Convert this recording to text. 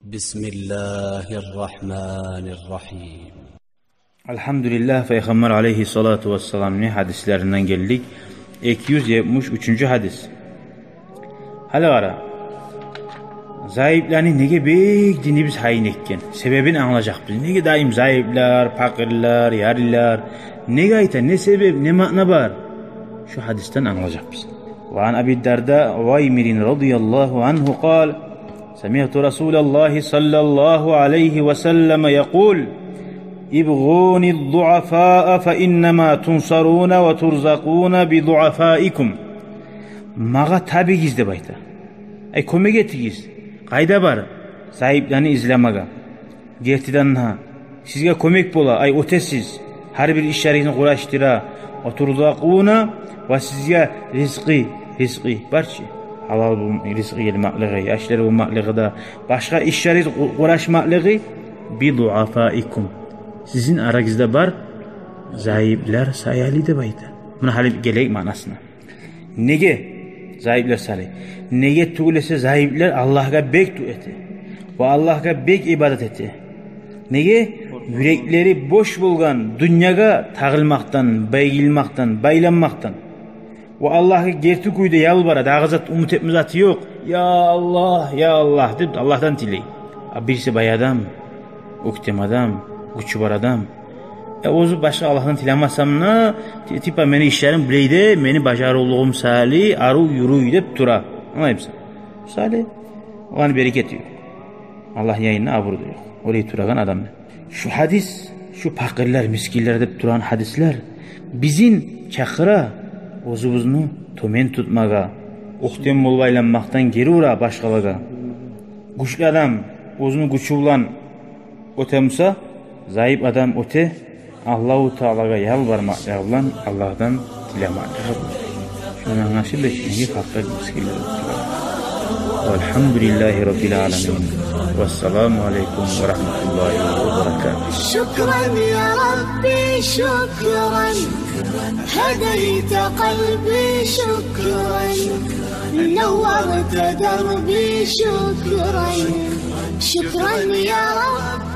بسم الله الرحمن الرحيم. Elhamdülillah Peygamber aleyhissalatu vesselam'ın hadislerinden geldik. 273. hadis. Hali ara. Zayıflarni nege bekdini biz hayin etken? Sebebini anlayacakpız. Nege daim zayıflar, fakirlar, yarılar? Nege ayta, ne sebep, ne makna var? Şu hadisten anlayacakpız. Ve an Abi Darda Uvaymir radıyallahu anhu kal: سمعت رسول الله صلى الله عليه وسلم يقول: ابغون الضعفاء فإنما تنصرون وترزقون بضعفائكم. Mağa tabigiz de bayta. Ay kömek etigiz. Qayda bar? Sahiplerini izlemege. Gertiden ha. Sizge kömek bola. Ay ötesiz. Her bir işlerini uğraştıra. Oturzaquna ve sizge rizqi barçı. Halal bu rizqi gelmekliği, yaşları bulmaklığı da başka işleri uğraşmaklığı bi duafaikum. Sizin aranızda var zayıflar sayali de bayda. Buna halip gelek manasına. Nege zayıflar sayali? Nege tuğlese zayıflar Allah'a bek tu eti. Ve Allah'a bek ibadet eti. Nege yürekleri boş bulgan dünyaya tağılmaktan, baylanmaktan. Ve Allah'ı gerti kuyda yalvara, dağızat umut etme zatı yok. Ya Allah deyip Allah'tan dileyin. Birisi bay adam, uktem adam, güçü var adam. Ozu başka Allah'tan dilemezsem ne? Tipa meni işlerim bileydi, meni başarılığım sali, aru yuru deyip dura. Anlayayım sen. Sali, o an bereket yok. Allah yayınına aburdu yok. Orayı turagan adam. Şu hadis, şu fakirler, miskiller deyip duran hadisler bizim çakıra, ozubuzunu tomen tutmaga, uktem bolbaylanmaktan geri ura başkalaga. Güçlü adam ozunu güçü ulan ötemsa, zayıf adam öte, Allah-u Teala'ga yalvarmakla ulan Allah'tan dilemakla. Şuna nasip ettiğini fakir miskiller ötüyor. Velhamdülillahi Rabbil alemin. Vesselamu aleyküm ve rahmetullahi ve berekatuhu. Şükran ya Rabbi, şükran. هديت قلبي شكرا نورت دربي شكرا يا رب.